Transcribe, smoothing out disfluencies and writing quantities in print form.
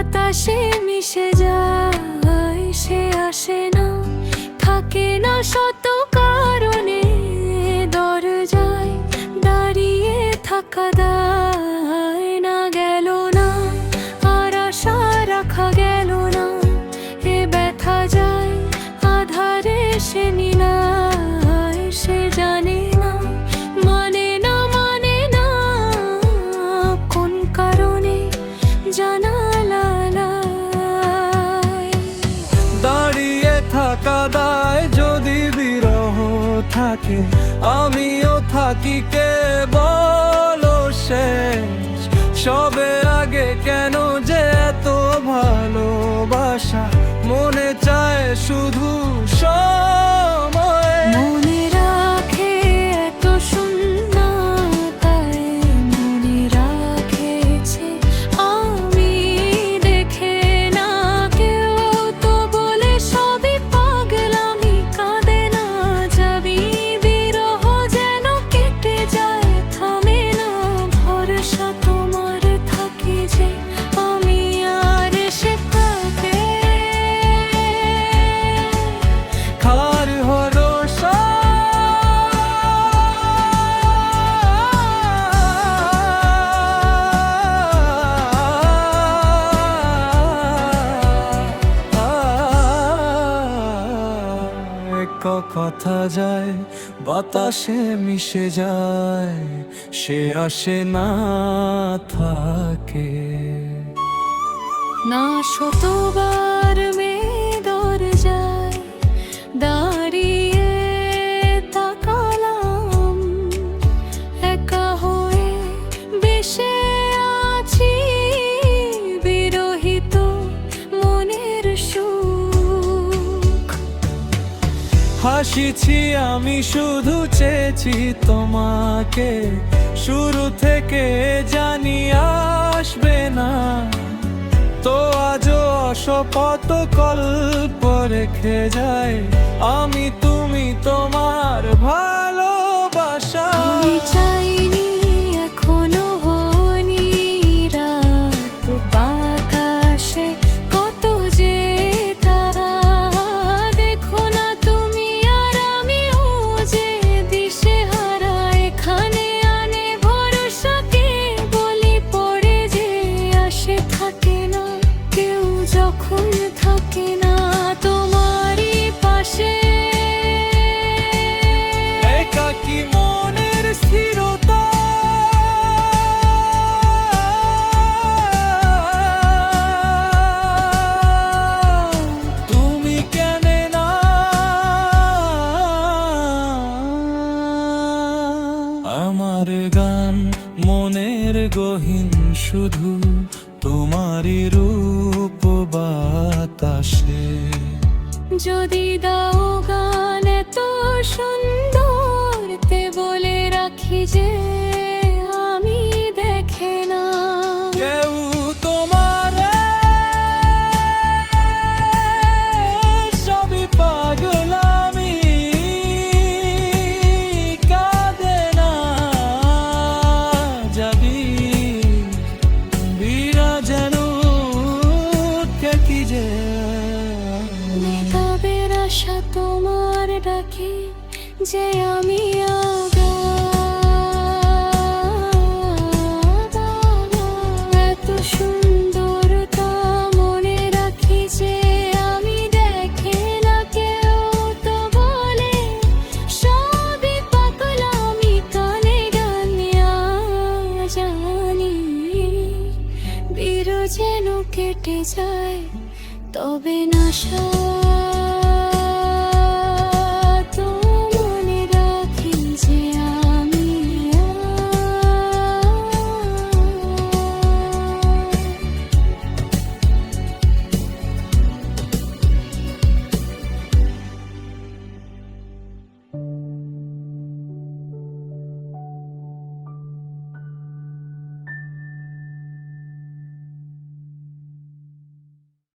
বাতাসে মিশে যায়, সে আসে না, থাকে না শত কারণে। দরজায় দাঁড়িয়ে থাকা দায়, না গেল না আর আশা রাখা গেল না। এ ব্যথা যায় আধারে, সে নীলায়, সে জানে না, মানে না, মানে না কোন কারণে জানালায় দাঁড়িয়ে থাকা দায় যদি বিরহ থাকে, আমিও থাকি কেবল শেষ। সবে আগে কেন যে এত ভালোবাসা, মনে চায় শুধু সময়। মনে রাখে এত শূন্যতায়, মনে রাখেছে আমি দেখে না কেউ, তো বলে সবই পাগলামি। কাঁদে না যাবি, বিরহ যেন কেটে যায়, থামে না ভরসা তোমার থাকি যে আমি আর সে থাকে। কার ভরসা কথা যায় বাতাসে মিশে যায়, সে আসে না থাকে না শতবার দরজায় দাঁড়িয়ে তাকালাম, একা হয়ে বেশে আছি, বিরহিত মনের সুখ। হাসিছি আমি, শুধু চেয়েছি তোমাকে, শুরু থেকে জানি আসবে না। তো আজও শপথ কল্প রেখে যায়, আমি তুমি তোমার ভালোবাসা। আমি চাইনি এখনো হয়নি রাত, বাতাসে কত যে তারা। দেখো না তুমি আর আমিও যে দিশেহারা, এখানে আনে ভরসাকে বলি পড়ে যে আসে থাকে না কেউ, যখন থাকে না তোমারই পাশে। একাকী মনের স্থিরতা, তুমি কেনে না আমার গান, মনের গহীন শুধু তোমারই রূপ বাতাসে। যদি দাও গান এত সুন্দর, তে বলে রাখি যে আমি দেখে না কেউ তোমার সবই পাগলামি। কাঁদে না যাবি, বিরা যেন কি যে মেঘাবের আশা তোমার ডাকে যে আমি আগা। এত সুন্দরতা মনে রাখি যে আমি দেখে না কেউ, তো বলে সবই পাগলামি। কানে গানিয়া জানি বীর যেন কেটে যায়, তবে না